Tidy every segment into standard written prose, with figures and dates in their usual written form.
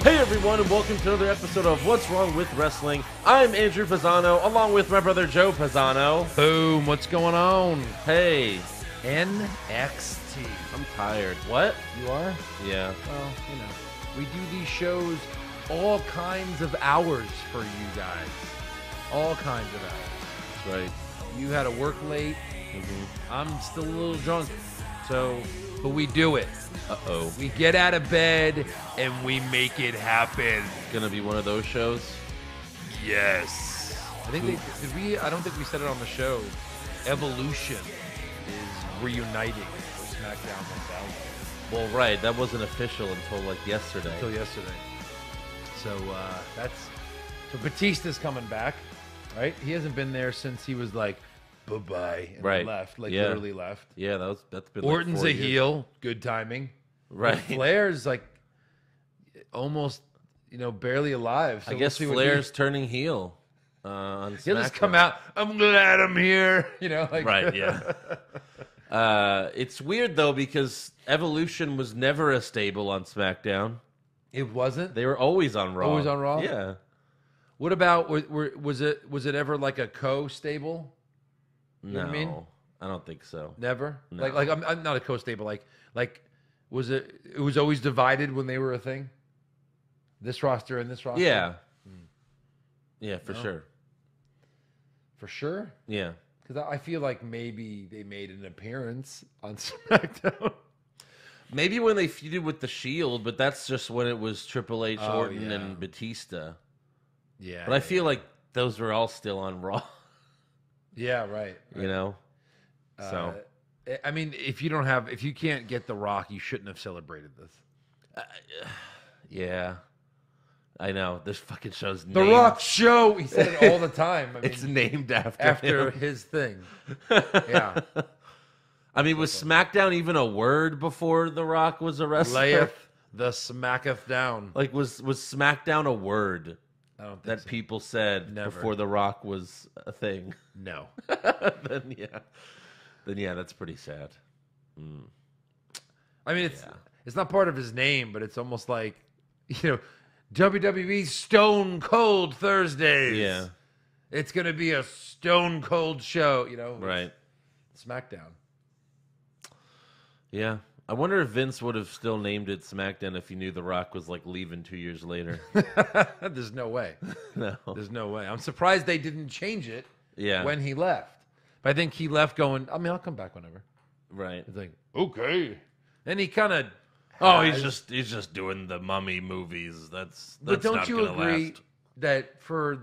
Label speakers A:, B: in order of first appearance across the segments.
A: Hey everyone, and welcome to another episode of What's Wrong with Wrestling. I'm Andrew Pisano, along with my brother Joe Pisano.
B: Boom, what's going on?
A: Hey,
B: NXT.
A: I'm tired. What?
B: You are?
A: Yeah.
B: Well, you know, we do these shows all kinds of hours for you guys. All kinds of hours.
A: That's right.
B: You had to work late.
A: Mm-hmm.
B: I'm still a little drunk. But we do it.
A: Uh-oh.
B: We get out of bed and we make it happen.
A: Gonna be one of those shows?
B: Yes. I think I don't think we said it on the show. Evolution is reuniting for SmackDown 1000.
A: Well, right. That wasn't official until like yesterday.
B: Until yesterday. So so Batista's coming back, right? He hasn't been there since he was like, bye-bye, and
A: Right.
B: left,
A: Yeah.
B: literally left.
A: Yeah, that's been
B: Orton's
A: like 4
B: a
A: years.
B: heel, good timing.
A: Right.
B: Flair's like almost, barely alive. So
A: I
B: we'll
A: guess
B: see what
A: Flair's turning heel on
B: he'll just
A: SmackDown.
B: come out, I'm glad I'm here, like
A: Right, yeah. It's weird, though, because Evolution was never a stable on SmackDown.
B: It wasn't?
A: They were always on Raw.
B: Always on Raw?
A: Yeah.
B: What about, was it ever like a co-stable? You
A: No,
B: know what I mean?
A: I don't think so.
B: Never?
A: No.
B: Like I'm not a co-stable. Like was it was always divided when they were a thing? This roster and this roster?
A: Yeah. Yeah, for sure.
B: For sure?
A: Yeah.
B: Because I feel like maybe they made an appearance on SmackDown.
A: Maybe when they feuded with The Shield, but that's just when it was Triple H,
B: Oh,
A: Orton,
B: yeah.
A: and Batista.
B: Yeah.
A: But I feel like those were all still on Raw,
B: Yeah, right.
A: you know? So,
B: I mean, if you can't get The Rock, you shouldn't have celebrated this.
A: yeah. I know. This fucking show's
B: The
A: named...
B: Rock Show! He said it all the time. I mean,
A: It's named
B: after
A: him.
B: his thing. Yeah.
A: I mean, was SmackDown even a word before The Rock was a wrestler?
B: Layeth the smacketh down.
A: Like, was SmackDown a word
B: I don't think
A: that
B: so.
A: people said
B: Never.
A: before The Rock was a thing?
B: No.
A: Then yeah, that's pretty sad.
B: I mean, it's not part of his name, but it's almost like, WWE Stone Cold Thursdays.
A: Yeah.
B: It's going to be a Stone Cold show,
A: Right.
B: SmackDown.
A: Yeah. I wonder if Vince would have still named it SmackDown if he knew The Rock was like leaving 2 years later.
B: There's no way.
A: No.
B: There's no way. I'm surprised they didn't change it
A: Yeah.
B: when he left. But I think he left going, I'll come back whenever.
A: Right.
B: It's like, okay. And he kind of...
A: Oh, he's just doing the Mummy movies. That's
B: But don't
A: not
B: you
A: gonna
B: agree
A: last.
B: that for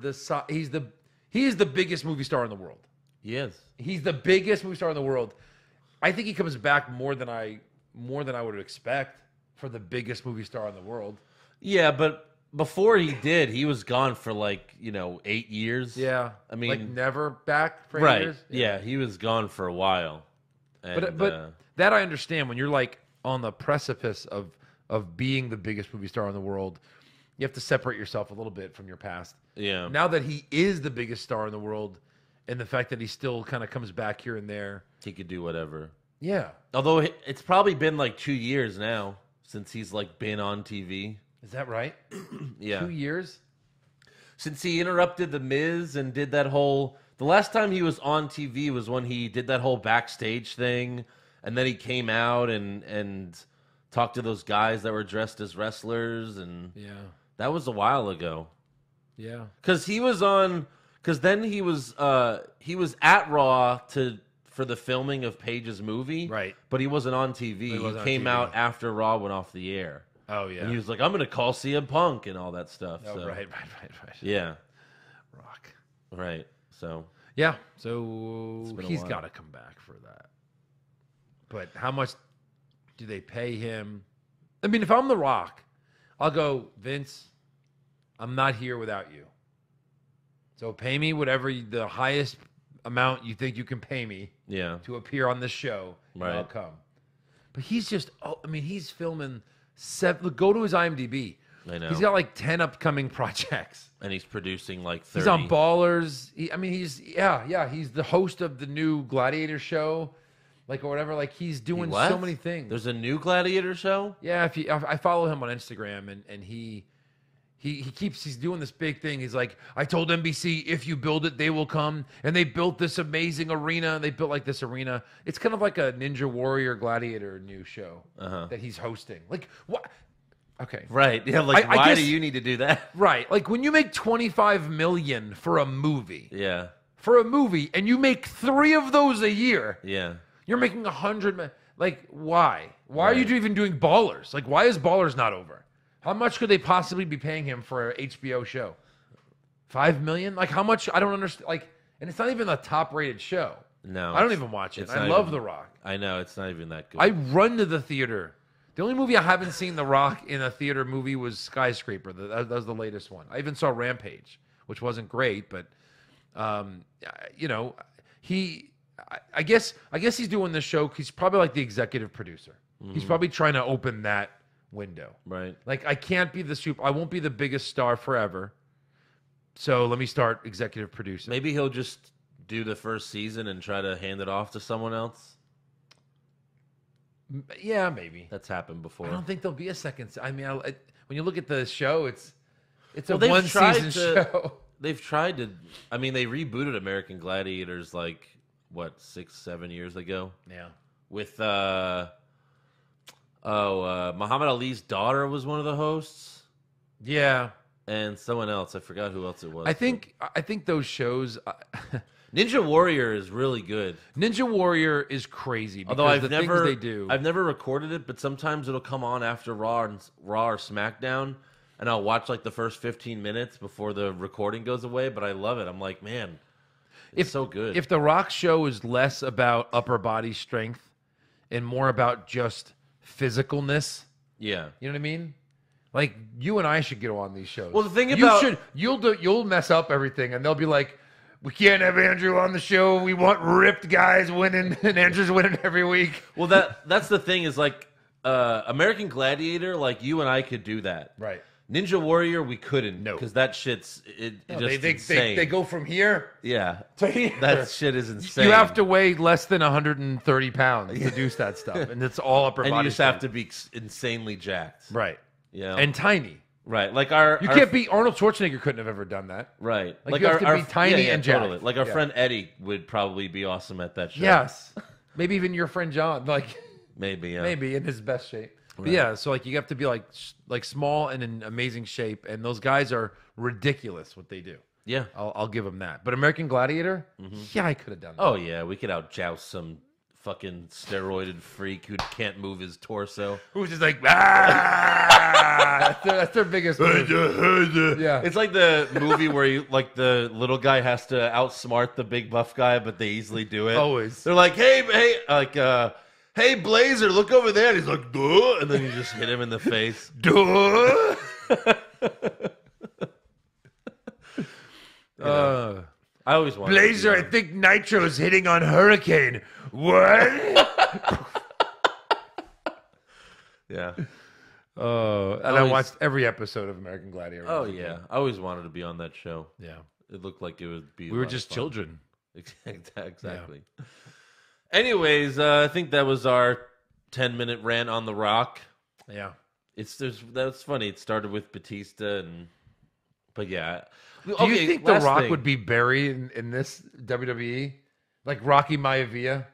B: he is the biggest movie star in the world?
A: He is.
B: He's the biggest movie star in the world. I think he comes back more than I would expect for the biggest movie star in the world.
A: Yeah, but before he did, he was gone for 8 years.
B: Yeah,
A: I mean,
B: like never back for 8
A: right.
B: years.
A: Yeah, he was gone for a while. And,
B: But that I understand when you're like on the precipice of being the biggest movie star in the world, you have to separate yourself a little bit from your past.
A: yeah.
B: Now that he is the biggest star in the world, and the fact that he still kind of comes back here and there.
A: He could do whatever.
B: Yeah.
A: Although it's probably been 2 years now since he's been on TV.
B: Is that right?
A: Yeah.
B: 2 years?
A: Since he interrupted The Miz and did that whole... The last time he was on TV was when he did that whole backstage thing, and then he came out and talked to those guys that were dressed as wrestlers, and
B: Yeah.
A: that was a while ago.
B: Yeah.
A: Because he was on... Because then he was at Raw for the filming of Paige's movie.
B: Right.
A: But he wasn't on TV.
B: He wasn't on
A: came
B: TV.
A: out after Raw went off the air.
B: Oh, yeah.
A: And he was like, I'm going to call CM Punk and all that stuff.
B: Oh,
A: so.
B: right.
A: Yeah.
B: Rock.
A: Right. So.
B: Yeah. So
A: been a
B: he's
A: while.
B: got to come back for that. But how much do they pay him? I mean, if I'm The Rock, I'll go, Vince, I'm not here without you. So pay me whatever the highest amount you think you can pay me
A: Yeah.
B: to appear on this show, and
A: Right.
B: I'll come. But he's just, he's filming go to his IMDb.
A: I know.
B: He's got 10 upcoming projects.
A: And he's producing 30.
B: He's on Ballers. He's the host of the new Gladiator show, or whatever. He's doing
A: What?
B: so many things.
A: There's a new Gladiator show?
B: Yeah, I follow him on Instagram, and he he's doing this big thing. He's like, I told NBC, if you build it, they will come. And they built this amazing arena. They built like this arena. It's kind of like a Ninja Warrior Gladiator new show that he's hosting. Like, what? Okay.
A: Right. Yeah. Like,
B: I
A: why
B: guess,
A: do you need to do that?
B: Right. Like when you make $25 million for a movie.
A: Yeah.
B: For a movie, and you make 3 of those a year.
A: Yeah.
B: You're making 100. Like, why? Why are you even doing Ballers? Like, why is Ballers not over? How much could they possibly be paying him for an HBO show? $5 million? Like, how much? I don't understand. Like, and it's not even a top-rated show.
A: No.
B: I don't even watch it. I love The Rock.
A: I know. It's not even that good.
B: I run to the theater. The only movie I haven't seen The Rock in a theater movie was Skyscraper. That was the latest one. I even saw Rampage, which wasn't great, but, you know, I guess he's doing this show. He's probably like the executive producer. He's probably trying to open that window.
A: Right.
B: Like, I can't be I won't be the biggest star forever. So let me start executive producing.
A: Maybe he'll just do the first season and try to hand it off to someone else.
B: Yeah, maybe.
A: That's happened before.
B: I don't think there'll be a second. I mean, when you look at the show, it's a
A: they've
B: one-season show.
A: They've tried to. I mean, they rebooted American Gladiators like what 6-7 years ago.
B: Yeah.
A: With Muhammad Ali's daughter was one of the hosts.
B: Yeah.
A: And someone else. I forgot who else it was.
B: I think those shows.
A: Ninja Warrior is really good.
B: Ninja Warrior is crazy.
A: Although I've
B: things they do.
A: I've never recorded it, but sometimes it'll come on after Raw or SmackDown, and I'll watch like the first 15 minutes before the recording goes away. But I love it. I'm like, man, it's so good.
B: If the Rock show is less about upper body strength and more about just physicalness,
A: yeah,
B: you know what I mean. Like, you and I should get on these shows.
A: Well, the thing about
B: you'll mess up everything, and they'll be like, we can't have Andrew on the show. We want ripped guys winning, and Andrew's winning every week.
A: Well, that's the thing is like American Gladiator. Like you and I could do that,
B: right?
A: Ninja Warrior, we couldn't,
B: no,
A: because that shit's insane.
B: They go from here,
A: to
B: here.
A: That shit is insane.
B: You have to weigh less than 130 pounds to do that stuff, and it's all upper body.
A: And you just
B: strength.
A: have to be insanely jacked,
B: right?
A: Yeah,
B: and tiny.
A: Right, like
B: you can't be Arnold Schwarzenegger couldn't have ever done that.
A: Right,
B: like you have to be tiny and jacked.
A: Totally. Like our friend Eddie would probably be awesome at that show.
B: Yes, maybe even your friend John. Like
A: maybe
B: in his best shape.
A: Right.
B: But yeah, so like you have to be like small and in amazing shape, and those guys are ridiculous what they do.
A: Yeah,
B: I'll give them that. But American Gladiator, yeah, I could have done that.
A: Oh yeah, we could out joust some fucking steroided freak who can't move his torso.
B: Who's just like, ah! that's their biggest move. Yeah.
A: It's like the movie where the little guy has to outsmart the big buff guy, but they easily do it.
B: Always.
A: They're like, hey, hey, Blazer, look over there. And he's like, duh. And then you just hit him in the face.
B: Duh.
A: I always want
B: Blazer, I think Nitro's hitting on Hurricane. What?
A: Yeah.
B: And I watched every episode of American Gladiator.
A: Oh, yeah. I always wanted to be on that show.
B: Yeah.
A: It looked like it would be.
B: We were just children.
A: Exactly. Yeah. Anyways, I think that was our 10-minute rant on The Rock.
B: Yeah.
A: That's funny. It started with Batista, but yeah.
B: Do you think The Rock would be buried in this WWE? Like Rocky Maivia?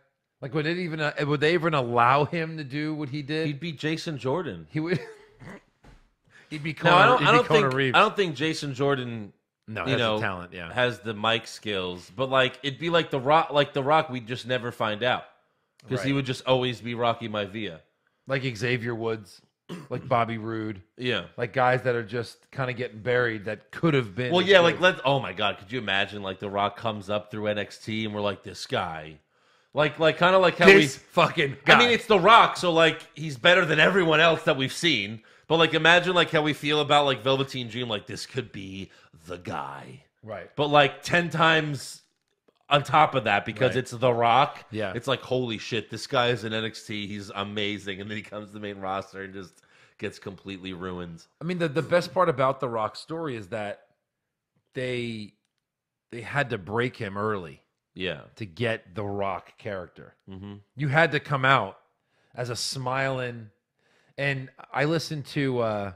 B: Like, would they even allow him to do what he did?
A: He'd be Jason Jordan.
B: He would. He'd be
A: Conor,
B: I
A: don't think Jason Jordan.
B: No, has the talent. Yeah,
A: has the mic skills. But like, it'd be like The Rock. Like The Rock, we'd just never find out because he would just always be Rocky Maivia.
B: Like Xavier Woods, like Bobby Roode.
A: Yeah,
B: like guys that are just kind of getting buried that could have been.
A: Well, yeah, like oh my God, could you imagine like The Rock comes up through NXT and we're like this guy. Like kind of like how
B: this fucking guy.
A: I mean, it's The Rock, so like he's better than everyone else that we've seen. But like, imagine like how we feel about like Velveteen Dream. Like this could be the guy,
B: right?
A: But like 10 times on top of that because it's The Rock.
B: Yeah,
A: it's like holy shit, this guy is in NXT. He's amazing, and then he comes to the main roster and just gets completely ruined.
B: I mean, the best part about The Rock's story is that they had to break him early.
A: Yeah.
B: To get the Rock character.
A: Mm-hmm.
B: You had to come out as a smiling. And I listened to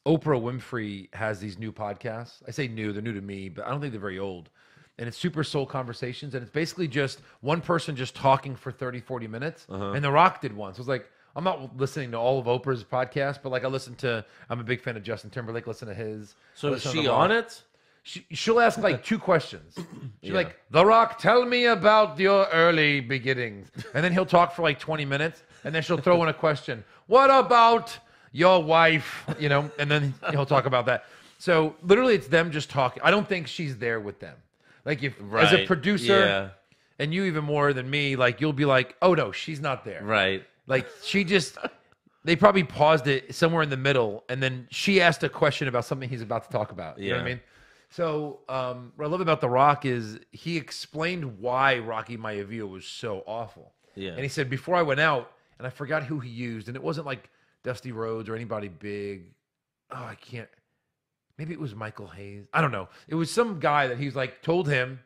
B: Oprah Winfrey has these new podcasts. I say new, they're new to me, but I don't think they're very old. And it's Super Soul Conversations. And it's basically just one person just talking for 30, 40 minutes. And The Rock did one. So it's like, I'm not listening to all of Oprah's podcasts, but like I'm a big fan of Justin Timberlake, listen to his.
A: So is she on it?
B: She'll ask like two questions. She's like, The Rock, tell me about your early beginnings. And then he'll talk for like 20 minutes. And then she'll throw in a question. What about your wife? You know, and then he'll talk about that. So literally it's them just talking. I don't think she's there with them. Like if as a producer, and you even more than me, like you'll be like, oh no, she's not there.
A: Right.
B: Like they probably paused it somewhere in the middle, and then she asked a question about something he's about to talk about. You know what I mean? So what I love about The Rock is he explained why Rocky Maivia was so awful.
A: Yeah.
B: And he said, before I went out, and I forgot who he used, and it wasn't like Dusty Rhodes or anybody big. Oh, I can't. Maybe it was Michael Hayes. I don't know. It was some guy that he's like, told him,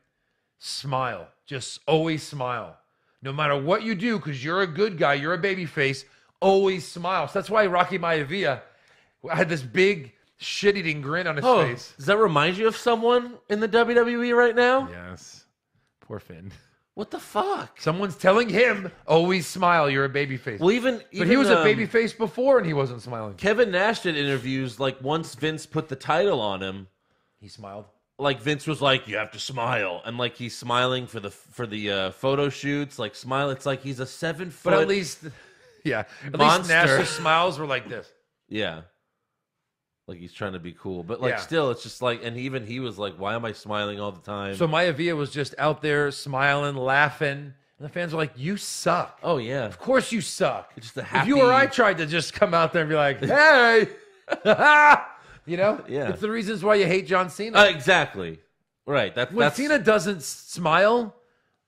B: smile. Just always smile. No matter what you do, because you're a good guy, you're a baby face, always smile. So that's why Rocky Maivia had this big shit-eating grin on his face.
A: Does that remind you of someone in the WWE right now?
B: Yes. Poor Finn.
A: What the fuck?
B: Someone's telling him, always smile, you're a baby face.
A: Well, even
B: but he was a baby face before and he wasn't smiling.
A: Kevin Nash did interviews, like once Vince put the title on him,
B: he smiled.
A: Like Vince was like, you have to smile. And like he's smiling for the photo shoots, like smile. It's like he's a 7 foot.
B: But at least, at least Nash's smiles were like this.
A: Yeah. Like he's trying to be cool. But like still, it's just like, and even he was like, why am I smiling all the time?
B: So Maivia was just out there smiling, laughing. And the fans were like, you suck.
A: Oh, yeah.
B: Of course you suck.
A: It's just a happy...
B: If you or I tried to just come out there and be like, hey, you know?
A: Yeah.
B: It's the reasons why you hate John Cena.
A: Exactly. Right.
B: When Cena doesn't smile,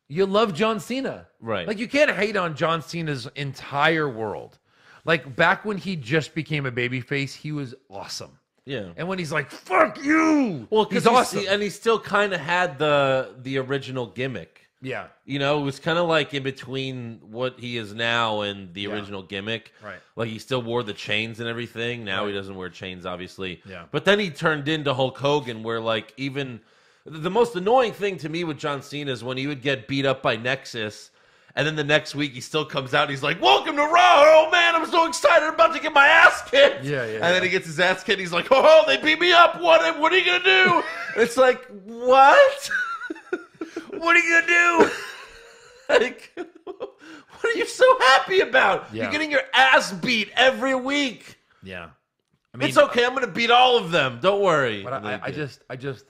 B: you love John Cena.
A: Right.
B: Like you can't hate on John Cena's entire world. Like back when he just became a babyface, he was awesome.
A: Yeah.
B: And when he's like, fuck you.
A: Well,
B: he's awesome.
A: And he still kind of had the original gimmick.
B: Yeah.
A: You know, it was kind of like in between what he is now and the original gimmick.
B: Right.
A: Like he still wore the chains and everything. Now he doesn't wear chains, obviously.
B: Yeah.
A: But then he turned into Hulk Hogan, where like even the most annoying thing to me with John Cena is when he would get beat up by Nexus. And then the next week he still comes out and he's like, welcome to Raw. Oh, man, I'm so excited. I'm about to get my ass kicked.
B: Yeah.
A: And then he gets his ass kicked. He's like, oh, they beat me up. What are you going to do? It's like, what? What are you going to do? Like, what are you so happy about?
B: Yeah.
A: You're getting your ass beat every week.
B: Yeah. I mean,
A: it's okay. I'm going to beat all of them. Don't worry.
B: But I just,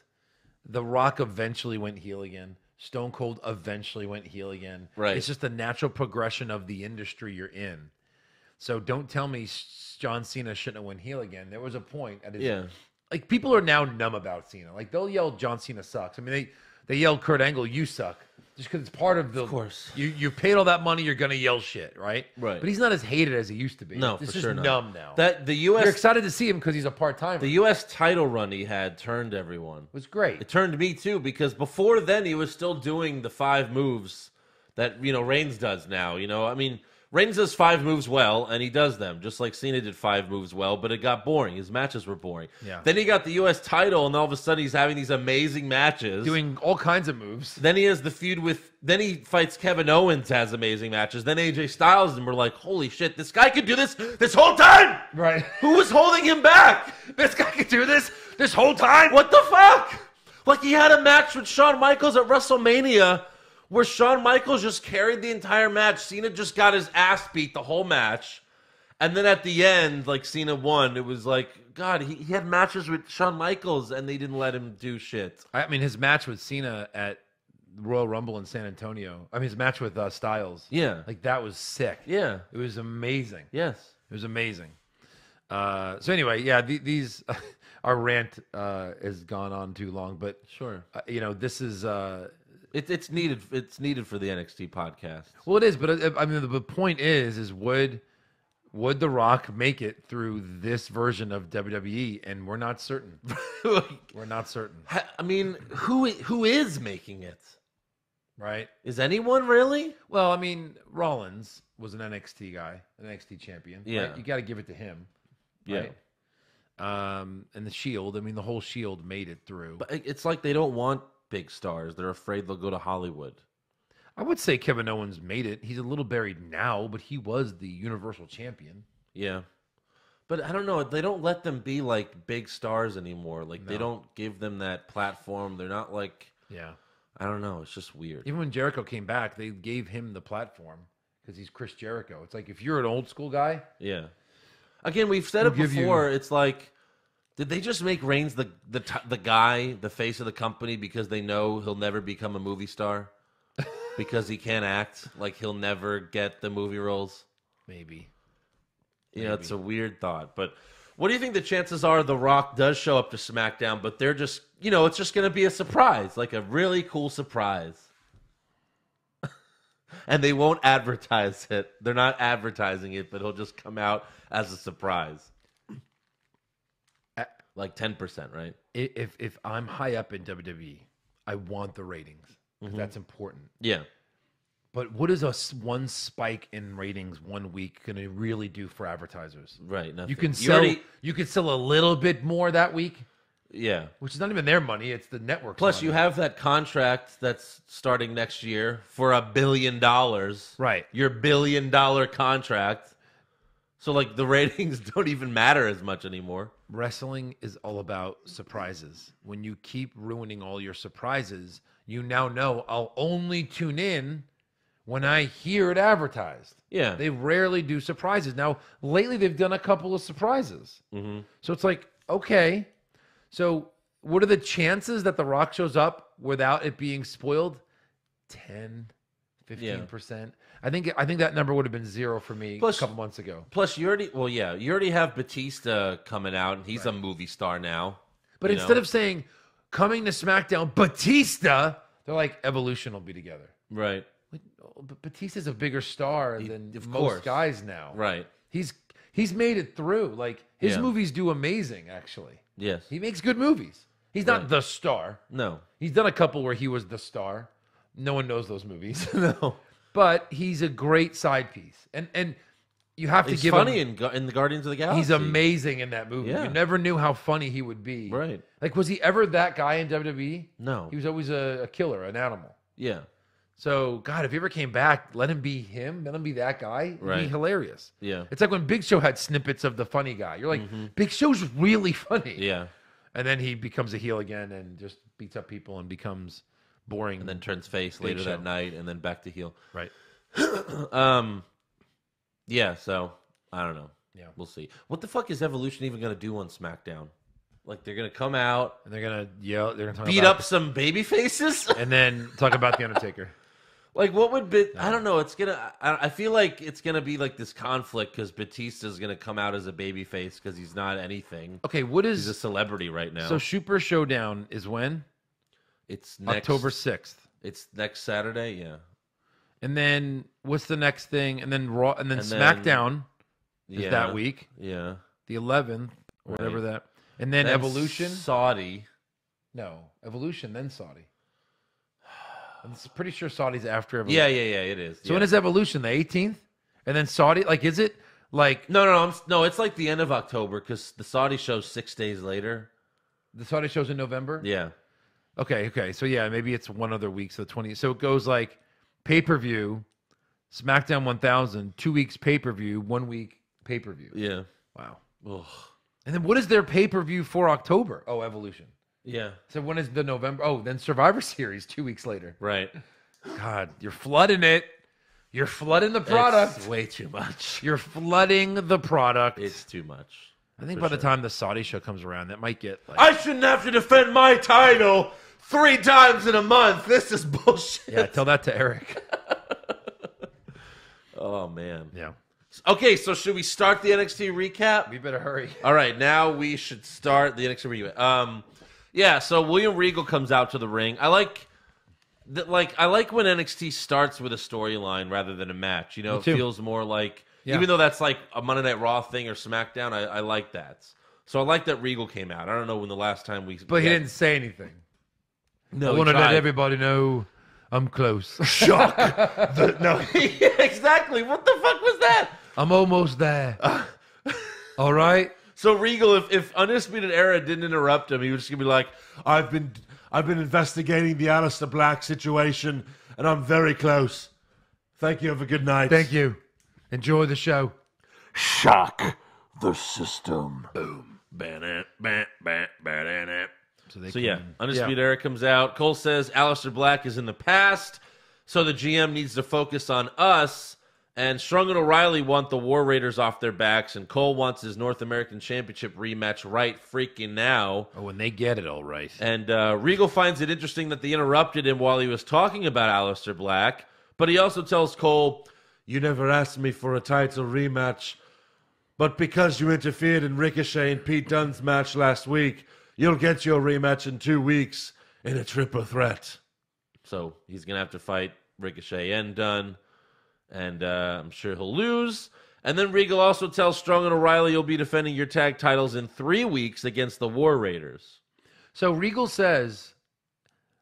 B: The Rock eventually went heel again. Stone Cold eventually went heel again.
A: Right.
B: It's just the natural progression of the industry you're in. So don't tell me John Cena shouldn't have went heel again. There was a point at his, like people are now numb about Cena. Like they'll yell John Cena sucks. I mean they yell Kurt Angle you suck just because it's part of the.
A: Of course.
B: You paid all that money. You're gonna yell shit, right?
A: Right.
B: But he's not as hated as he used to be.
A: No,
B: it's
A: for
B: just
A: sure not.
B: numb now.
A: That the U.S.
B: You're excited to see him because he's a part timer.
A: The U.S. title run he had turned everyone.
B: It was great.
A: It turned me too because before then he was still doing the 5 moves that Reigns does now. I mean Reigns does 5 moves well and he does them just like Cena did 5 moves well, but it got boring. His matches were boring.
B: Yeah.
A: Then he got the U.S. title and all of a sudden he's having these amazing matches,
B: doing all kinds of moves.
A: Then he has the feud with. Then he fights Kevin Owens, has amazing matches. Then AJ Styles, and we're like, holy shit, this guy could do this whole time.
B: Right.
A: Who was holding him back?
B: This guy could do this whole time.
A: What the fuck? Like he had a match with Shawn Michaels at WrestleMania where Shawn Michaels just carried the entire match. Cena just got his ass beat the whole match. And then at the end, like Cena won. It was like, God, he had matches with Shawn Michaels and they didn't let him do shit.
B: I mean, his match with Cena at Royal Rumble in San Antonio. I mean, his match with Styles.
A: Yeah.
B: Like that was sick.
A: Yeah.
B: It was amazing.
A: Yes.
B: It was amazing. So anyway, yeah, these our rant has gone on too long, but
A: sure.
B: This is
A: it's needed. It's needed for the NXT podcast.
B: Well, it is, but I mean, the point is would The Rock make it through this version of WWE? And we're not certain. We're not certain.
A: I mean, who is making it?
B: Right?
A: Is anyone really?
B: Well, I mean, Rollins was an NXT guy, an NXT champion.
A: Yeah.
B: Right? You got to give it to him. Right? And the Shield. I mean, the whole Shield made it through.
A: But it's like they don't want big stars. They're afraid they'll go to Hollywood.
B: I would say Kevin Owens made it. He's a little buried now, but he was the Universal Champion.
A: Yeah. But I don't know. They don't let them be like big stars anymore. Like they don't give them that platform. They're not like, I don't know. It's just weird.
B: Even when Jericho came back, they gave him the platform because he's Chris Jericho. It's like if you're an old school guy.
A: Yeah. Again, we've said it before. It's like, did they just make Reigns the guy, the face of the company, because they know he'll never become a movie star? Because he can't act, like he'll never get the movie roles.
B: Maybe.
A: You know, it's a weird thought. But what do you think the chances are The Rock does show up to SmackDown, but they're just, you know, it's just going to be a surprise, like a really cool surprise. And they won't advertise it. They're not advertising it, but he'll just come out as a surprise. Like 10%, right?
B: If I'm high up in WWE, I want the ratings. That's important.
A: Yeah.
B: But what is one spike in ratings 1 week going to really do for advertisers?
A: Right. Nothing.
B: You can sell. You could sell a little bit more that week.
A: Yeah.
B: Which is not even their money; it's the network's
A: Plus,
B: money.
A: you have that contract that's starting next year for $1 billion.
B: Right.
A: Your $1 billion contract. So, like, the ratings don't even matter as much anymore.
B: Wrestling is all about surprises. When you keep ruining all your surprises, you now know I'll only tune in when I hear it advertised.
A: Yeah.
B: They rarely do surprises. Now, lately, they've done a couple of surprises. So it's like, okay. So what are the chances that The Rock shows up without it being spoiled? 10, 15%. I think that number would have been 0 for me a couple months ago.
A: Plus, you already have Batista coming out, and he's a movie star now.
B: But instead of saying, coming to SmackDown, Batista, they're like, Evolution will be together.
A: Right.
B: But Batista's a bigger star than
A: of
B: most
A: course.
B: guys now.
A: Right.
B: He's made it through. Like, his movies do amazing, actually.
A: Yes.
B: He makes good movies. He's not the star.
A: No.
B: He's done a couple where he was the star. No one knows those movies.
A: No.
B: But he's a great side piece. And you have to
A: He's
B: give
A: funny
B: him...
A: in the Guardians of the Galaxy.
B: He's amazing in that movie.
A: Yeah.
B: You never knew how funny he would be.
A: Right.
B: Like, was he ever that guy in WWE?
A: No.
B: He was always a killer, an animal.
A: Yeah.
B: So, God, if he ever came back, let him be him. Let him be that guy. It'd be hilarious.
A: Yeah.
B: It's like when Big Show had snippets of the funny guy. You're like, Big Show's really funny.
A: Yeah.
B: And then he becomes a heel again and just beats up people and becomes boring.
A: And then turns face later that night and then back to heel.
B: Right.
A: Yeah, so I don't know.
B: Yeah.
A: We'll see. What the fuck is Evolution even going to do on SmackDown? Like, they're going to come out,
B: And they're going to yell. They're going to
A: beat up some baby faces?
B: and then talk about The Undertaker.
A: Like, what would be... I don't know. It's going to... I feel like it's going to be like this conflict because Batista's going to come out as a baby face because he's not anything.
B: Okay, what is...
A: He's a celebrity right now.
B: So Super Showdown is when?
A: It's next...
B: October 6th.
A: It's next Saturday, yeah.
B: And then what's the next thing? And then Raw, and then SmackDown is that week.
A: Yeah.
B: The 11th, or whatever that. And then Evolution.
A: Saudi.
B: No, Evolution, then Saudi. I'm pretty sure Saudi's after Evolution.
A: Yeah, it is.
B: So when is Evolution? The 18th? And then Saudi? Like, is it like...
A: No, it's like the end of October because the Saudi show's 6 days later.
B: The Saudi show's in November?
A: Yeah.
B: Okay. So yeah, maybe it's one other week, so the 20th. So it goes like pay-per-view, SmackDown 1000, 2 weeks pay-per-view, 1 week pay-per-view.
A: Yeah.
B: Wow.
A: Ugh.
B: And then what is their pay-per-view for October? Oh, Evolution.
A: Yeah.
B: So when is the November? Oh, then Survivor Series 2 weeks later.
A: Right.
B: God, you're flooding it. You're flooding the product.
A: It's way too much.
B: You're flooding the product.
A: It's too much.
B: I think by the time the Saudi show comes around, that might get like...
A: I shouldn't have to defend my title 3 times in a month. This is bullshit.
B: Yeah, tell that to Eric.
A: Oh, man.
B: Yeah.
A: Okay, so should we start the NXT recap?
B: We better hurry.
A: All right, now we should start the NXT recap. Yeah, so William Regal comes out to the ring. I like when NXT starts with a storyline rather than a match. You know, it feels more like, even though that's like a Monday Night Raw thing or SmackDown, I like that. So I like that Regal came out. I don't know when the last time we...
B: But he didn't say anything.
A: No,
B: I want to let everybody know I'm close.
A: Shock. No, yeah, exactly. What the fuck was that?
B: I'm almost there. All right?
A: So Regal, if Undisputed Era didn't interrupt him, he was just gonna be like, I've been investigating the Aleister Black situation, and I'm very close. Thank you. Have a good night.
B: Thank you. Enjoy the show.
A: Shock the system.
B: Boom.
A: So yeah, Undisputed Era comes out. Cole says Aleister Black is in the past, so the GM needs to focus on us. And Strong and O'Reilly want the War Raiders off their backs, and Cole wants his North American Championship rematch right freaking now.
B: Oh, when they get it all right.
A: And Regal finds it interesting that they interrupted him while he was talking about Aleister Black, but he also tells Cole, you never asked me for a title rematch, but because you interfered in Ricochet and Pete Dunne's match last week, you'll get your rematch in 2 weeks in a triple threat. So he's going to have to fight Ricochet and Dunne. And I'm sure he'll lose. And then Regal also tells Strong and O'Reilly you'll be defending your tag titles in 3 weeks against the War Raiders.
B: So Regal says,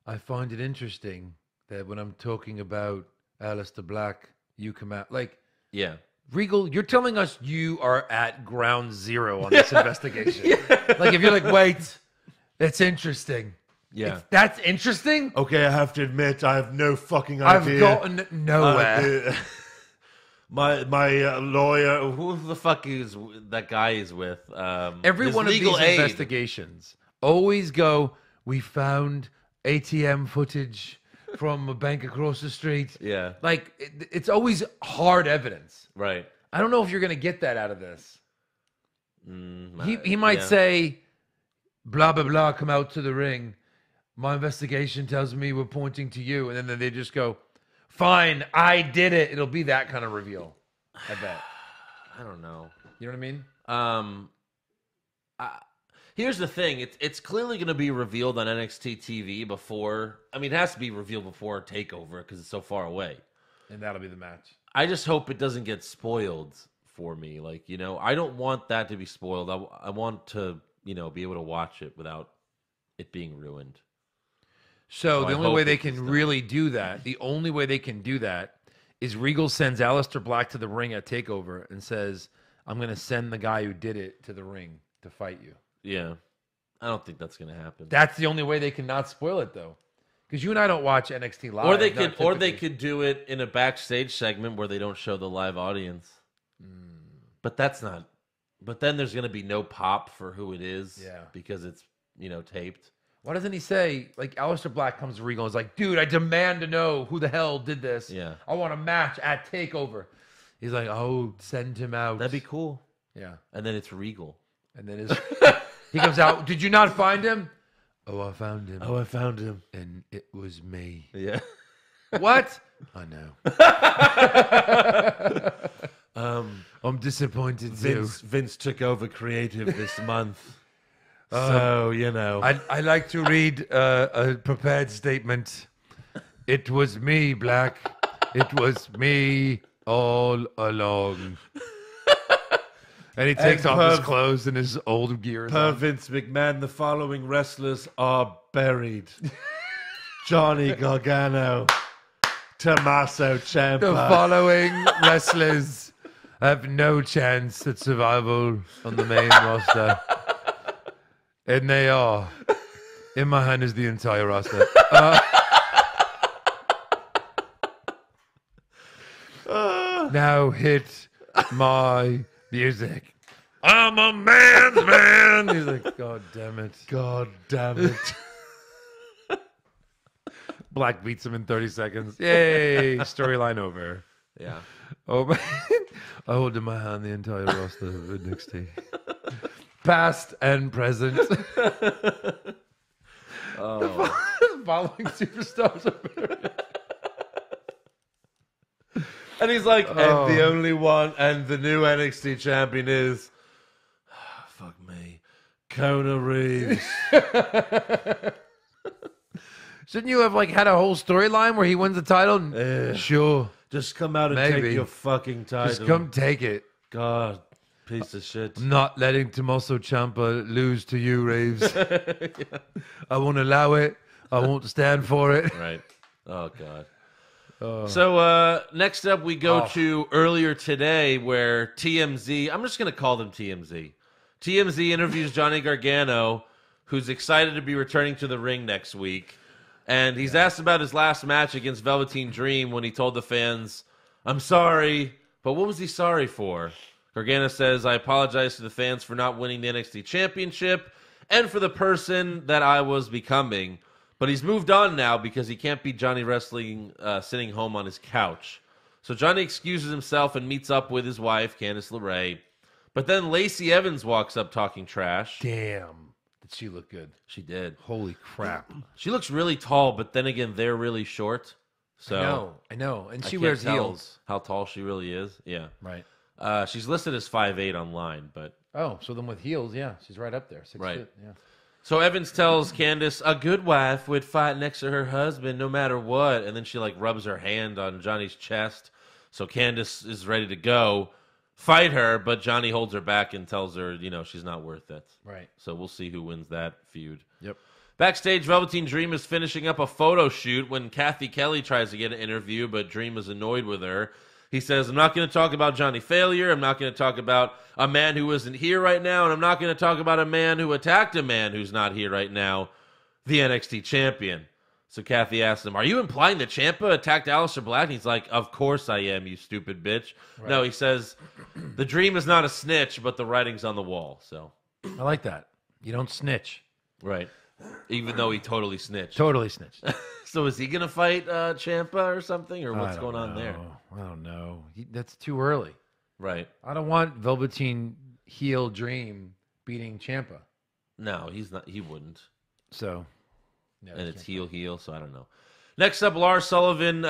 B: I find it interesting that when I'm talking about Aleister Black, you come out. Like,
A: yeah.
B: Regal, you're telling us you are at ground zero on this investigation. Like, if you're like, wait, that's interesting.
A: Yeah.
B: That's interesting?
A: Okay, I have to admit, I have no fucking idea.
B: I've gotten nowhere.
A: My lawyer, who the fuck is that guy is with?
B: Every one of these
A: aid.
B: investigations always go, we found ATM footage from a bank across the street.
A: Yeah.
B: Like, it's always hard evidence.
A: Right.
B: I don't know if you're going to get that out of this. He might say, blah, blah, blah, come out to the ring. My investigation tells me we're pointing to you. And then they just go, fine, I did it. It'll be that kind of reveal, I bet.
A: I don't know.
B: You know what I mean?
A: Here's the thing. It's clearly going to be revealed on NXT TV before... I mean, it has to be revealed before TakeOver because it's so far away.
B: And that'll be the match.
A: I just hope it doesn't get spoiled for me. Like, you know, I don't want that to be spoiled. I want to, you know, be able to watch it without it being ruined.
B: So the only way they can really do that, is Regal sends Aleister Black to the ring at TakeOver and says, I'm going to send the guy who did it to the ring to fight you.
A: Yeah. I don't think that's going to happen.
B: That's the only way they can not spoil it, though. Because you and I don't watch NXT live.
A: Or they could do it in a backstage segment where they don't show the live audience. But that's not... But then there's going to be no pop for who it is.
B: Yeah.
A: Because it's, you know, taped.
B: Why doesn't he say, like, Aleister Black comes to Regal and is like, dude, I demand to know who the hell did this.
A: Yeah.
B: I want a match at TakeOver. He's like, oh, send him out.
A: That'd be cool.
B: Yeah.
A: And then it's Regal.
B: And then he comes out, did you not find him? Oh, I found him.
A: Oh, I found him.
B: And it was me.
A: Yeah.
B: What? I know. I'm disappointed
A: Vince took over creative this month. So, you know.
B: I like to read a prepared statement. It was me, Black. It was me all along. And he takes off his clothes and his old gear.
A: Per Vince McMahon, the following wrestlers are buried. Johnny Gargano, Tommaso Ciampa.
B: The following wrestlers have no chance at survival on the main roster. And they are. In my hand is the entire roster. Now hit my music. I'm a man's man. He's like, God damn it.
A: God damn it.
B: Black beats him in 30 seconds. Yay. Storyline over.
A: Yeah.
B: Oh, man. I hold in my hand the entire roster of NXT. Past and present. Following superstars are buried.
A: And he's like, and the only one, and the new NXT champion is, fuck me, Kona Reeves.
B: Shouldn't you have like had a whole storyline where he wins the title? Sure.
A: Just come out and take your fucking title.
B: Just come take it.
A: God, piece of shit.
B: I'm not letting Tommaso Ciampa lose to you, Reeves. Yeah. I won't allow it. I won't stand for it.
A: Right. Oh, God. So next up, we go to earlier today where TMZ, I'm just going to call them TMZ. TMZ interviews Johnny Gargano, who's excited to be returning to the ring next week. And he's asked about his last match against Velveteen Dream when he told the fans, "I'm sorry," but what was he sorry for? Gargano says, "I apologize to the fans for not winning the NXT Championship and for the person that I was becoming. But he's moved on now because he can't beat Johnny Wrestling sitting home on his couch." So Johnny excuses himself and meets up with his wife, Candice LeRae. But then Lacey Evans walks up talking trash.
B: Damn. Did she look good?
A: She did.
B: Holy crap.
A: She looks really tall, but then again, they're really short. So
B: I know. And
A: I
B: she
A: can't
B: wears
A: tell
B: heels.
A: how tall she really is. Yeah.
B: Right.
A: She's listed as 5'8" online, but...
B: Oh, so then with heels, yeah, she's right up there. 6
A: Right.
B: foot, yeah.
A: So Evans tells Candice, a good wife would fight next to her husband no matter what. And then she like rubs her hand on Johnny's chest. So Candice is ready to go fight her, but Johnny holds her back and tells her, she's not worth it.
B: Right.
A: So we'll see who wins that feud.
B: Yep.
A: Backstage, Velveteen Dream is finishing up a photo shoot when Kathy Kelly tries to get an interview, but Dream is annoyed with her. He says, "I'm not going to talk about Johnny Failure. I'm not going to talk about a man who isn't here right now. And I'm not going to talk about a man who attacked a man who's not here right now, the NXT champion." So Kathy asks him, "Are you implying that Ciampa attacked Aleister Black?" And he's like, "Of course I am, you stupid bitch." Right. No, he says, "The Dream is not a snitch, but the writing's on the wall." So
B: I like that. You don't snitch.
A: Right. Even though he totally snitched.
B: Totally snitched.
A: So is he going to fight Ciampa or something? Or what's going on there?
B: I don't know. That's too early.
A: Right.
B: I don't want Velveteen heel Dream beating Ciampa.
A: No, he's not. He wouldn't.
B: So.
A: No, and it's heel, so I don't know. Next up, Lars Sullivan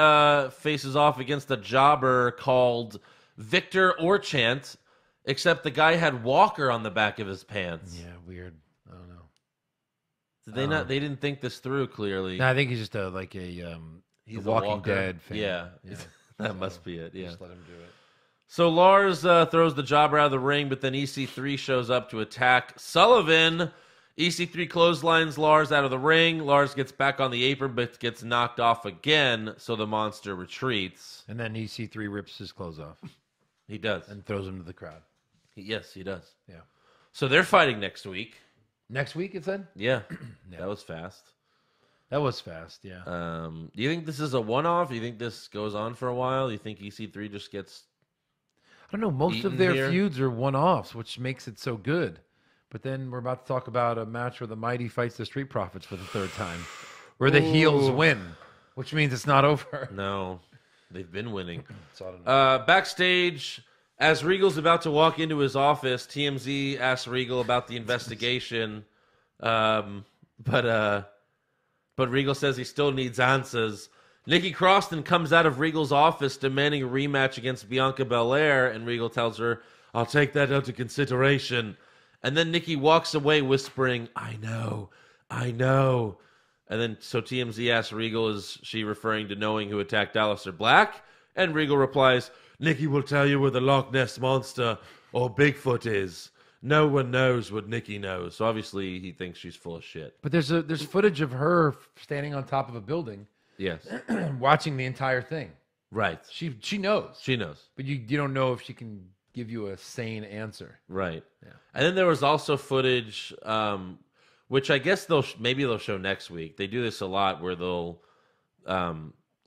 A: faces off against a jobber called Victor Orchant, except the guy had Walker on the back of his pants.
B: Yeah, weird. I don't know.
A: Did they not? They didn't think this through clearly.
B: No, I think he's just he's a Walking Dead fan.
A: Yeah. That must be it. Yeah,
B: just let him do it.
A: So Lars throws the jobber out of the ring, but then EC3 shows up to attack Sullivan. EC3 clotheslines Lars out of the ring. Lars gets back on the apron, but gets knocked off again, so the monster retreats.
B: And then EC3 rips his clothes off.
A: He does.
B: And throws him to the crowd.
A: Yes, he does.
B: Yeah.
A: So they're fighting next week.
B: Next week, it said?
A: Yeah. That was fast.
B: That was fast, yeah.
A: Do you think this is a one-off? Do you think this goes on for a while? Do you think EC3 just gets
B: I don't know. Most of their feuds are one-offs, which makes it so good. But then we're about to talk about a match where the Mighty fights the Street Profits for the third time, where the heels win, which means it's not over.
A: No, they've been winning.
B: So I don't know.
A: Backstage, as Regal's about to walk into his office, TMZ asks Regal about the investigation, but Regal says he still needs answers. Nikki Cross then comes out of Regal's office demanding a rematch against Bianca Belair, and Regal tells her, "I'll take that into consideration." And then Nikki walks away whispering, I know. And then so TMZ asks Regal, is she referring to knowing who attacked Aleister Black? And Regal replies, Nikki will tell you where the Loch Ness Monster or Bigfoot is. No one knows what Nikki knows. So obviously he thinks she's full of shit.
B: But there's footage of her standing on top of a building.
A: Yes.
B: Watching the entire thing.
A: Right.
B: She knows.
A: She knows.
B: But you don't know if she can give you a sane answer.
A: Right.
B: Yeah.
A: And then there was also footage, which I guess maybe they'll show next week. They do this a lot where they'll,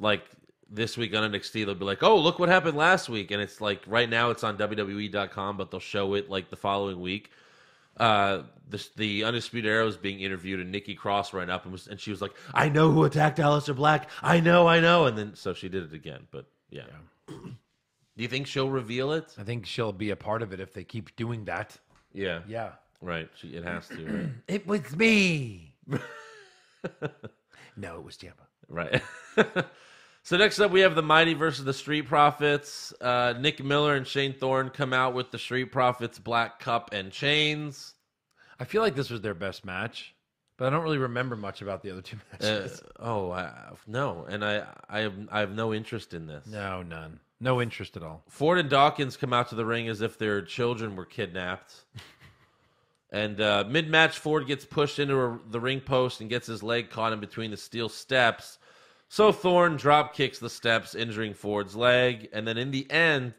A: like this week on NXT, they'll be like, oh, look what happened last week. And it's like right now it's on WWE.com, but they'll show it like the following week. The Undisputed Era was being interviewed, and Nikki Cross ran up and she was like, I know who attacked Aleister Black. I know. And then so she did it again. But yeah. Do you think she'll reveal it?
B: I think she'll be a part of it if they keep doing that.
A: Yeah.
B: Yeah.
A: Right. It has to, right?
B: It was me. No, it was Ciampa.
A: Right. So next up, we have the Mighty versus the Street Profits. Nick Miller and Shane Thorne come out with the Street Profits black cup and chains.
B: I feel like this was their best match, but I don't really remember much about the other two matches.
A: No, and I have no interest in this.
B: No, none. No interest at all.
A: Ford and Dawkins come out to the ring as if their children were kidnapped. And mid-match, Ford gets pushed into the ring post and gets his leg caught in between the steel steps. So Thorne drop kicks the steps, injuring Ford's leg. And then in the end,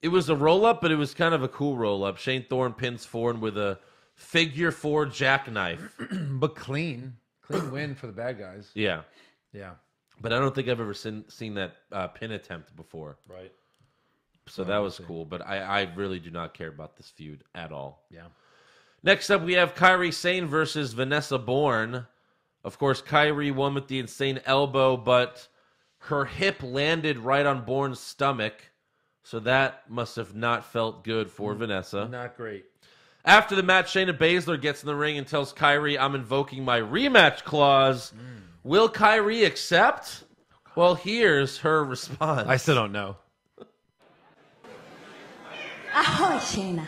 A: It was a roll-up, but it was kind of a cool roll-up. Shane Thorne pins Thorne with a figure 4 jackknife.
B: But clean win for the bad guys.
A: Yeah.
B: Yeah.
A: But I don't think I've ever seen that pin attempt before.
B: Right.
A: So that was cool. But I really do not care about this feud at all.
B: Yeah.
A: Next up, we have Kairi Sane versus Vanessa Bourne. Of course, Kairi won with the insane elbow, but her hip landed right on Bourne's stomach. So that must have not felt good for Vanessa.
B: Not great.
A: After the match, Shayna Baszler gets in the ring and tells Kairi, I'm invoking my rematch clause. Will Kairi accept? Well, here's her response.
B: I still don't know.
C: Ahoy, Shayna.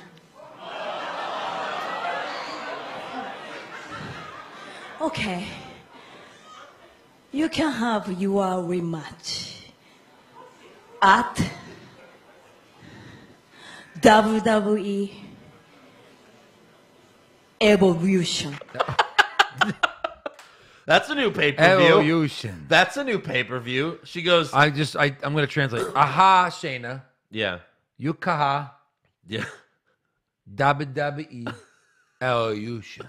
C: Okay. You can have your rematch at WWE Evolution.
A: That's a new pay-per-view.
B: Evolution.
A: That's a new pay-per-view. She goes,
B: I'm going to translate. Aha, Shayna.
A: yeah.
B: Yukaha.
A: Yeah.
B: WWE Evolution.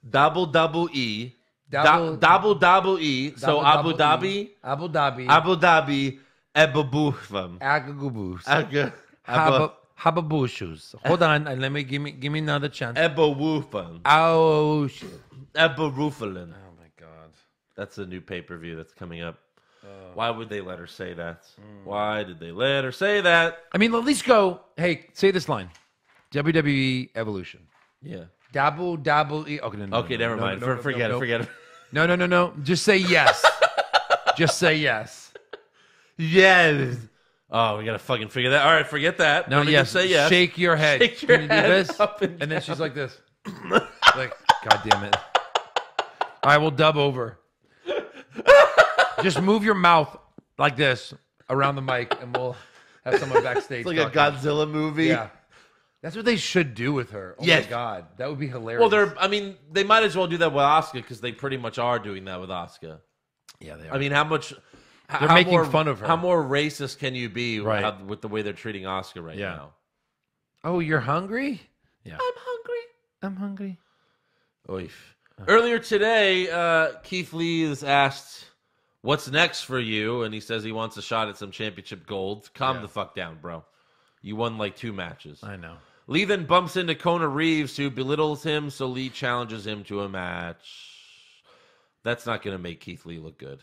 A: Double E.
B: Double-
A: Double E. So Abu
B: Double
A: Dhabi.
B: E. Abu Dhabi.
A: Abu Dhabi. Ebabufam.
B: Agagubus. Hababushus. Hold on, and give me another chance.
A: Ebawufam.
B: Evolution.
A: Ebarufalin.
B: Oh my God.
A: That's a new pay-per-view that's coming up. Why would they let her say that? Why did they let her say that?
B: I mean, at least go. Hey, say this line. WWE Evolution.
A: Yeah.
B: Double E. Okay,
A: Okay, never mind. Forget it. Forget it.
B: No. Just say yes. Just say yes.
A: Yes. Oh, we gotta fucking figure that. All right, forget that.
B: No,
A: Let me
B: yes.
A: just say yes.
B: Shake your head.
A: Shake your
B: Can you do
A: head
B: this?
A: up and
B: then she's like this. Like, God damn it. All right, we'll dub over. Just move your mouth like this around the mic, and we'll have someone backstage.
A: It's like a Godzilla movie.
B: Yeah. That's what they should do with her. Oh
A: Yes.
B: my God. That would be hilarious.
A: Well, they might as well do that with Asuka because they pretty much are doing that with Asuka.
B: Yeah, they are.
A: I mean, how much?
B: They're making fun of her.
A: How more racist can you be
B: Right.
A: with the way they're treating Asuka right
B: Yeah.
A: now?
B: Oh, you're hungry? Yeah.
A: I'm hungry.
B: I'm hungry.
A: Oif. Earlier today, Keith Lee is asked, "What's next for you?" And he says he wants a shot at some championship gold. Calm the fuck down, bro. You won like 2 matches.
B: I know.
A: Lee then bumps into Kona Reeves, who belittles him, so Lee challenges him to a match. That's not going to make Keith Lee look good.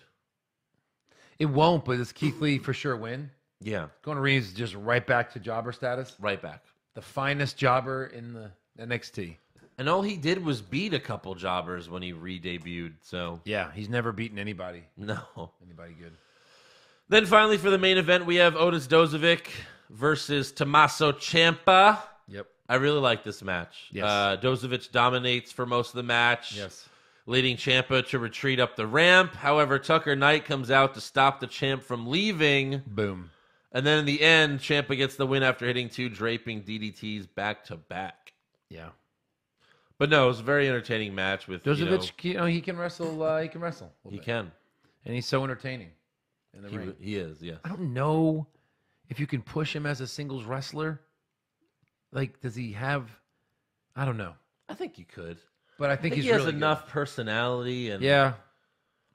B: It won't, but does Keith Lee for sure win?
A: Yeah,
B: Kona Reeves just right back to jobber status.
A: right back.
B: The finest jobber in the NXT.
A: And all he did was beat a couple jobbers when he re-debuted, so
B: Yeah, he's never beaten anybody.
A: no.
B: Anybody good.
A: Then finally for the main event, we have Otis Dozovic versus Tommaso Ciampa.
B: Yep.
A: I really like this match.
B: Yes.
A: Dozovic dominates for most of the match.
B: Yes.
A: Leading Ciampa to retreat up the ramp. However, Tucker Knight comes out to stop the champ from leaving.
B: Boom.
A: And then in the end, Ciampa gets the win after hitting 2 draping DDTs back to back.
B: Yeah.
A: But no, it was a very entertaining match with
B: Dozovic, he can wrestle. He can wrestle. a little
A: he
B: bit.
A: can.
B: And he's so entertaining in the ring.
A: He is, yes.
B: I don't know if you can push him as a singles wrestler. Like, does he have? I don't know.
A: I think you could.
B: But I
A: I
B: think
A: think
B: he's
A: he has
B: really
A: enough personality and
B: Good. Yeah.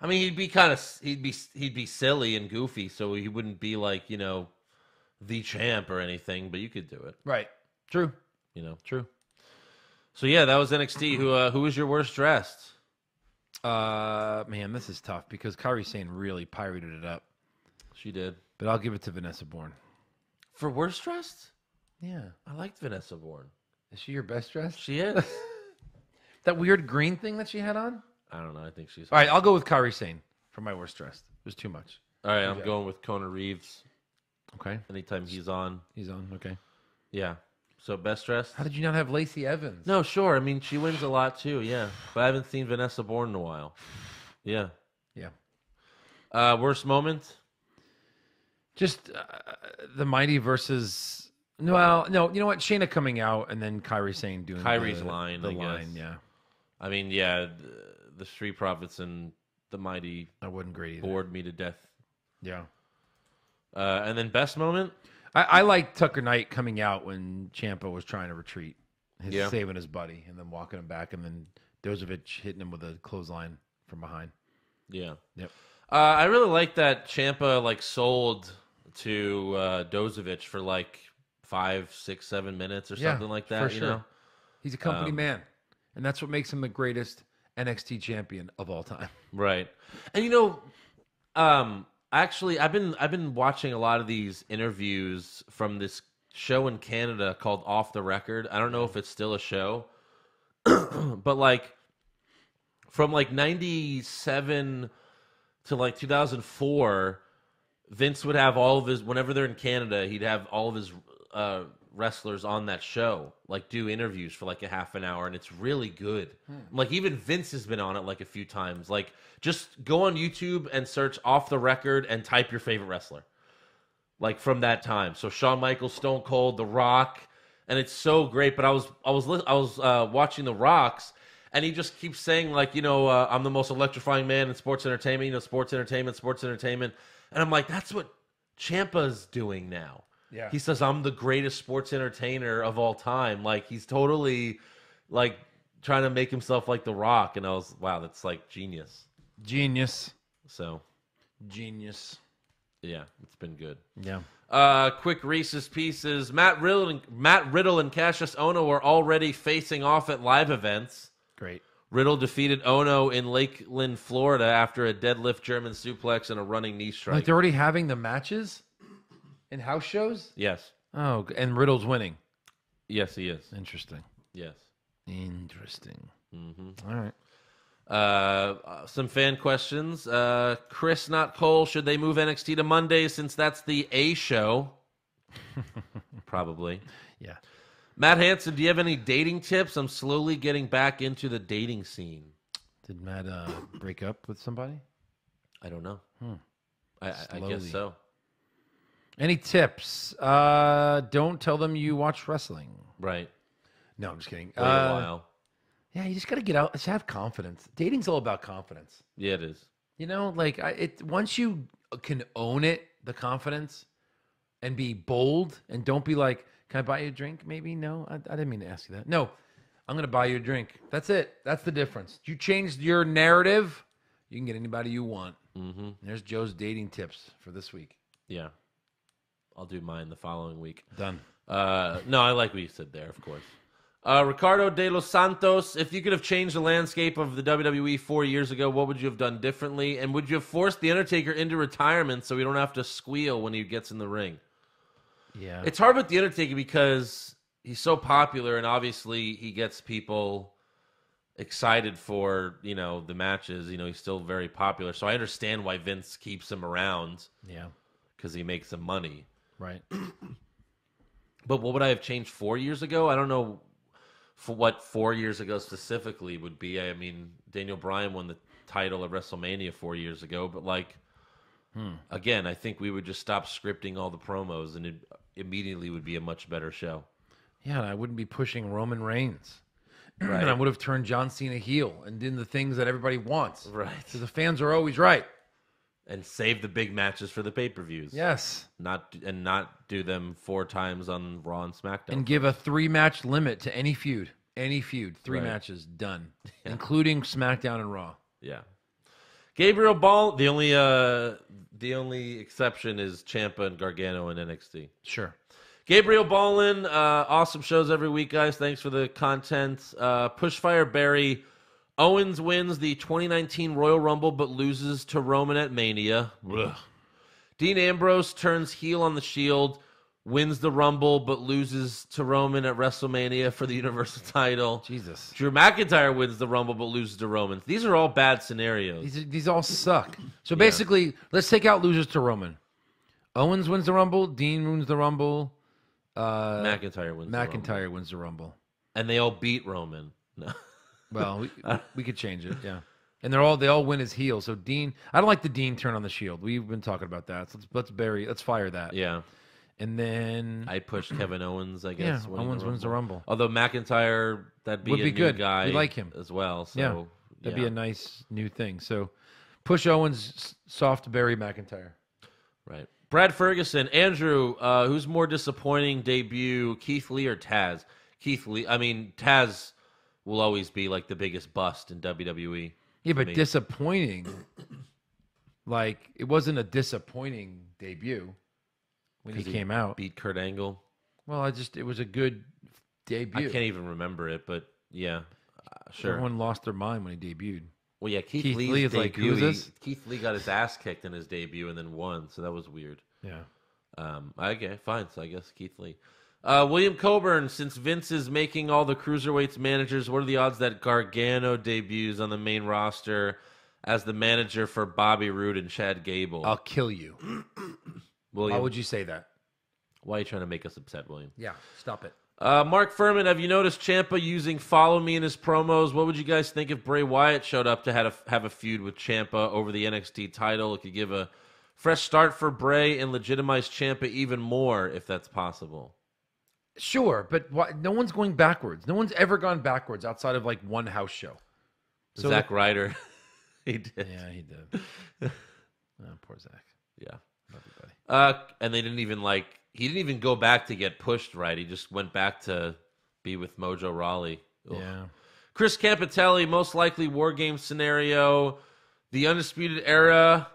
A: I mean, he'd be silly and goofy, so he wouldn't be like, the champ or anything, but you could do it,
B: Right. True.
A: True. So yeah, that was NXT. Who was your worst dressed?
B: Man, this is tough because Kairi Sane really pirated it up.
A: She did.
B: But I'll give it to Vanessa Bourne.
A: For worst dressed?
B: Yeah.
A: I liked Vanessa Bourne.
B: Is she your best dressed?
A: She is.
B: That weird green thing that she had on?
A: I don't know. I think she's
B: All right, I'll go with Kairi Sane for my worst dressed. It was too much.
A: All right, I'm going with Kona Reeves.
B: Okay.
A: Anytime he's on.
B: He's on. Okay.
A: Yeah. So best dressed?
B: How did you not have Lacey Evans?
A: No, sure. I mean, she wins a lot too, yeah. But I haven't seen Vanessa Bourne in a while. Yeah.
B: Yeah.
A: Worst moment?
B: Just the Mighty versus. Well, no, you know what? Shayna coming out and then Kairi Sane doing
A: Kairi's line,
B: The
A: I guess.
B: line, yeah.
A: I mean, yeah, the Street Profits and the Mighty
B: I wasn't great either.
A: bored me to death.
B: Yeah.
A: And then best moment?
B: I like Tucker Knight coming out when Ciampa was trying to retreat, saving his buddy, and then walking him back, and then Dozovic hitting him with a clothesline from behind.
A: Yeah.
B: Yep.
A: I really like that Ciampa like sold to Dozovic for like 5, 6, 7 minutes or something like that.
B: For
A: You
B: sure.
A: know,
B: He's a company man, and that's what makes him the greatest NXT champion of all time.
A: right? And actually, I've been watching a lot of these interviews from this show in Canada called Off the Record. I don't know if it's still a show, but like from like 97 to like 2004, Vince would have all of his, whenever they're in Canada, he'd have all of his wrestlers on that show, like do interviews for like a half an hour, and it's really good. Like even Vince has been on it like a few times. Like just go on YouTube and search Off the Record and type your favorite wrestler, like from that time. So Shawn Michaels, Stone Cold, The Rock, and it's so great. But I was watching The Rock's, and he just keeps saying like, I'm the most electrifying man in sports entertainment. Sports entertainment, and I'm like, that's what Ciampa's doing now.
B: Yeah.
A: He says, I'm the greatest sports entertainer of all time. Like, he's totally, like, trying to make himself like The Rock. And I was, wow, that's, like, genius. So,
B: Genius.
A: yeah, it's been good.
B: Yeah.
A: Quick Reese's Pieces. Matt Riddle and Cassius Ohno are already facing off at live events.
B: Great.
A: Riddle defeated Ohno in Lakeland, Florida after a deadlift German suplex and a running knee strike.
B: Like they're already having the matches in house shows?
A: Yes.
B: Oh, and Riddle's winning.
A: Yes, he is.
B: Interesting.
A: Yes.
B: Interesting.
A: Mm-hmm.
B: All right.
A: Some fan questions. Chris, not Cole, should they move NXT to Monday since that's the A show? Probably.
B: Yeah.
A: Matt Hansen, do you have any dating tips? I'm slowly getting back into the dating scene.
B: Did Matt break up with somebody?
A: I don't know. I guess so.
B: Any tips? Don't tell them you watch wrestling.
A: Right.
B: No, I'm just kidding.
A: Wait a while.
B: Yeah, you just got to get out. Just have confidence. Dating's all about confidence.
A: Yeah, it is.
B: Like once you can own it, the confidence, and be bold, and don't be like, "Can I buy you a drink?" Maybe no. I didn't mean to ask you that. No, I'm gonna buy you a drink. That's it. That's the difference. You changed your narrative. You can get anybody you want.
A: Mm-hmm.
B: There's Joe's dating tips for this week.
A: Yeah. I'll do mine the following week.
B: Done.
A: No, I like what you said there, of course. Ricardo de los Santos, if you could have changed the landscape of the WWE 4 years ago, what would you have done differently? And would you have forced The Undertaker into retirement so he don't have to squeal when he gets in the ring?
B: Yeah.
A: It's hard with The Undertaker because he's so popular, and obviously he gets people excited for, the matches. He's still very popular. So I understand why Vince keeps him around.
B: Yeah.
A: Because he makes some money.
B: Right.
A: But what would I have changed 4 years ago? I don't know for what 4 years ago specifically would be. I mean, Daniel Bryan won the title at WrestleMania 4 years ago. But, again, I think we would just stop scripting all the promos, and it immediately would be a much better show.
B: Yeah, and I wouldn't be pushing Roman Reigns.
A: Right.
B: And I would have turned John Cena heel and did the things that everybody wants.
A: Right.
B: So the fans are always right.
A: And save the big matches for the pay-per-views.
B: Yes.
A: Not do them 4 times on Raw and SmackDown.
B: And give a 3-match limit to any feud. Any feud. 3 matches, done. Yeah. Including SmackDown and Raw.
A: Yeah. Gabriel Ball, the only exception is Ciampa and Gargano in NXT.
B: Sure.
A: Gabriel Ballin, awesome shows every week, guys. Thanks for the content. Pushfire Barry, Owens wins the 2019 Royal Rumble but loses to Roman at Mania. Ugh. Dean Ambrose turns heel on the Shield, wins the Rumble but loses to Roman at WrestleMania for the Universal title.
B: Jesus.
A: Drew McIntyre wins the Rumble but loses to Roman. These are all bad scenarios.
B: These all suck. So basically, let's take out losers to Roman. Owens wins the Rumble. Dean wins the Rumble.
A: McIntyre wins the Rumble.
B: McIntyre wins the Rumble.
A: And they all beat Roman. No.
B: Well, we could change it, yeah. And they all win as heels. So Dean, I don't like the Dean turn on the Shield. We've been talking about that. So let's fire that.
A: Yeah.
B: And then
A: I pushed Kevin Owens, I guess.
B: Yeah, Owens wins the Rumble.
A: Although McIntyre, would be a new
B: good
A: guy.
B: We like him
A: as well. So
B: yeah, that'd be a nice new thing. So push Owens, soft bury McIntyre.
A: Right. Brad Ferguson, Andrew, who's more disappointing debut, Keith Lee or Taz? Keith Lee. I mean, Taz will always be like the biggest bust in WWE.
B: Yeah,
A: for
B: but
A: me.
B: disappointing. Like, it wasn't a disappointing debut when he came out.
A: Beat Kurt Angle.
B: Well, it was a good debut.
A: I can't even remember it, but yeah, sure.
B: Everyone lost their mind when he debuted.
A: Well, yeah,
B: Keith
A: Lee's
B: Lee is like,
A: debut,
B: who's this?
A: Keith Lee got his ass kicked in his debut and then won, so that was weird.
B: Yeah.
A: Okay, fine. So I guess Keith Lee. William Coburn, since Vince is making all the cruiserweights managers, what are the odds that Gargano debuts on the main roster as the manager for Bobby Roode and Chad Gable?
B: I'll kill you.
A: William,
B: Why would you say that?
A: why are you trying to make us upset, William?
B: Yeah, stop it.
A: Mark Furman, have you noticed Ciampa using "Follow Me" in his promos? What would you guys think if Bray Wyatt showed up to have a feud with Ciampa over the NXT title? It could give a fresh start for Bray and legitimize Ciampa even more if that's possible.
B: Sure, but no one's going backwards. No one's ever gone backwards outside of like one house show. So
A: Zack Ryder, he did.
B: Yeah, he did. Poor Zach.
A: Yeah.
B: Love you, buddy.
A: And they didn't even he didn't even go back to get pushed, right? He just went back to be with Mojo Rawley. Ugh.
B: Yeah.
A: Chris Campitelli, most likely War Game scenario, the Undisputed Era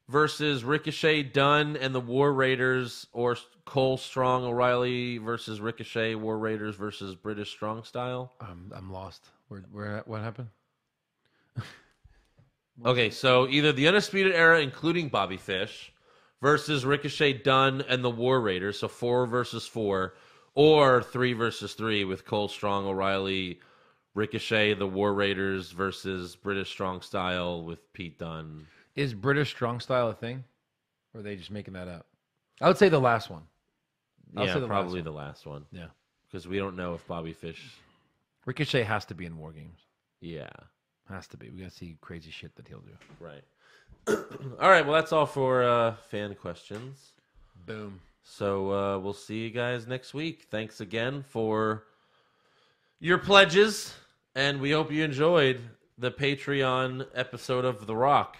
A: versus Ricochet, Dunn, and the War Raiders, or Cole, Strong, O'Reilly versus Ricochet, War Raiders versus British Strong Style.
B: I'm lost. What happened?
A: Okay, so either the Undisputed Era, including Bobby Fish, versus Ricochet, Dunn, and the War Raiders, so 4 versus 4, or 3 versus 3 with Cole, Strong, O'Reilly, Ricochet, the War Raiders versus British Strong Style with Pete Dunne.
B: Is British Strong Style a thing? Or are they just making that up? I would say the last one.
A: Yeah, probably the last one.
B: Yeah.
A: Because we don't know if Bobby Fish...
B: Ricochet has to be in War Games.
A: Yeah.
B: Has to be. We got to see crazy shit that he'll do.
A: Right. All right, well, that's all for fan questions.
B: Boom.
A: So we'll see you guys next week. Thanks again for your pledges, and we hope you enjoyed the Patreon episode of The Rock.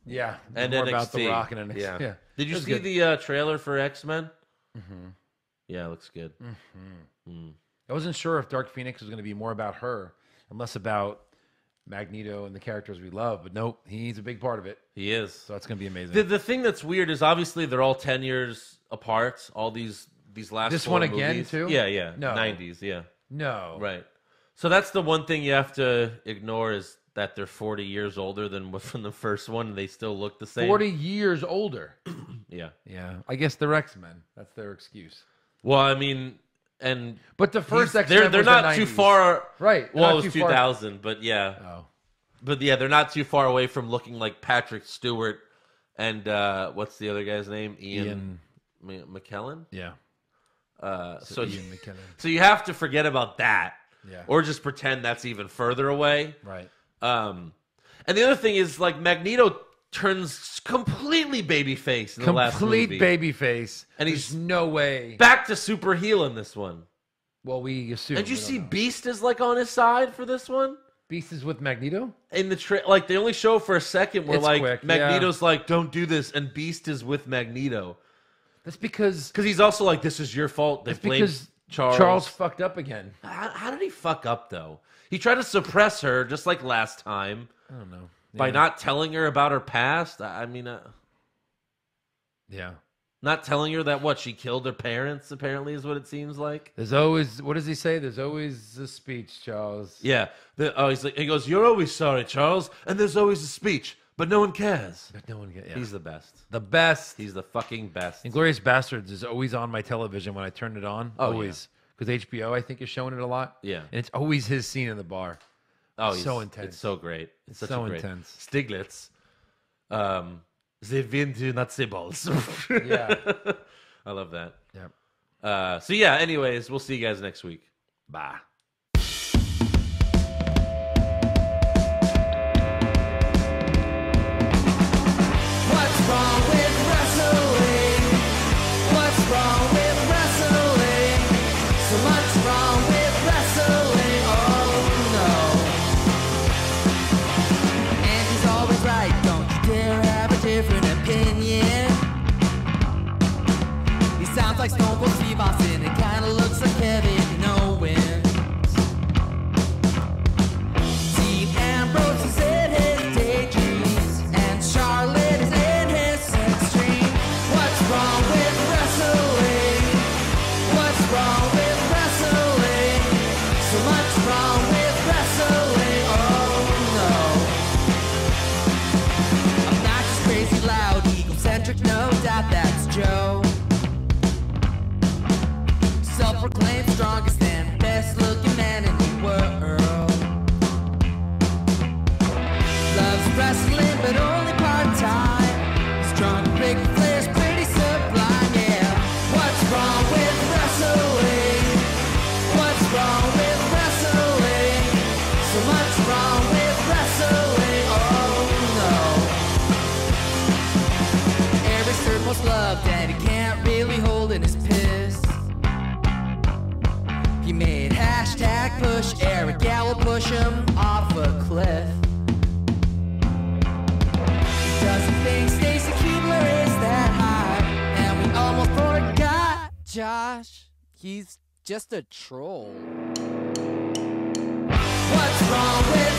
B: Yeah.
A: And
B: more
A: NXT.
B: about The Rock and NXT.
A: Yeah. Did you
B: was
A: see
B: good.
A: the trailer for X-Men?
B: Mm-hmm.
A: Yeah, it looks good.
B: I wasn't sure if Dark Phoenix was going to be more about her and less about Magneto and the characters we love, but nope, he's a big part of it.
A: He is.
B: So that's going to be amazing.
A: The thing that's weird is obviously they're all 10 years apart, all these last
B: This
A: 4
B: one again,
A: movies.
B: too?
A: Yeah.
B: No.
A: 90s, yeah.
B: No.
A: Right. So that's the one thing you have to ignore is that they're 40 years older than from the first one, and they still look the same.
B: 40 years older.
A: Yeah.
B: Yeah. I guess they're X-Men. That's their excuse.
A: Well, I mean,
B: But the first
A: they're
B: X-Men
A: they're
B: was
A: not
B: the
A: too
B: 90s.
A: far.
B: Right.
A: Well,
B: Not
A: it was
B: too far.
A: 2000, but yeah.
B: Oh.
A: But yeah, they're not too far away from looking like Patrick Stewart and what's the other guy's name? Ian McKellen?
B: Yeah.
A: So
B: Ian McKellen.
A: So you have to forget about that.
B: Yeah.
A: Or just pretend that's even further away.
B: Right.
A: And the other thing is, like, Magneto turns completely babyface in the last movie.
B: Complete baby face.
A: And
B: There's
A: he's
B: no way.
A: back to super heel in this one.
B: Well, we assume.
A: Did you
B: We don't
A: see
B: know.
A: Beast is, like, on his side for this one?
B: Beast is with Magneto?
A: In the like, they only show for a second where,
B: It's
A: like,
B: quick,
A: Magneto's like, don't do this, and Beast is with Magneto.
B: That's because
A: Because he's also like, this is your fault. They blame
B: because
A: Charles.
B: Charles fucked up again.
A: How did he fuck up, though? He tried to suppress her, just like last time,
B: I don't know.
A: by
B: Yeah.
A: not telling her about her past. I mean,
B: Yeah.
A: not telling her that, she killed her parents, apparently, is what it seems like.
B: There's always, what does he say? There's always a speech, Charles.
A: Yeah. He goes, you're always sorry, Charles, and there's always a speech, but no one cares.
B: But no one gets. Yeah.
A: He's the best.
B: the best.
A: He's the fucking best.
B: Inglorious Bastards is always on my television when I turn it on.
A: Oh,
B: always. Because HBO, I think, is showing it a lot.
A: Yeah.
B: And it's always his scene in the bar.
A: Oh,
B: so intense.
A: It's so great. It's such
B: so
A: a great
B: intense.
A: Stiglitz. They win to not say balls.
B: Yeah.
A: I love that.
B: Yeah.
A: So yeah, anyways, we'll see you guys next week. Bye.
D: What's wrong with wrestling? What's wrong with wrestling? So much wrong with wrestling. Oh no. And he's always right. Don't you dare have a different opinion. Loves wrestling, but only part-time. He's drunk, big players, pretty sublime, yeah. What's wrong with wrestling? What's wrong with wrestling? So much wrong with wrestling, oh no. Every third most loved, and he can't really hold in his piss. He made hashtag push Eric Gallo push him off a cliff. He doesn't think Stacy Keebler is that high, and we almost forgot Josh. He's just a troll. What's wrong with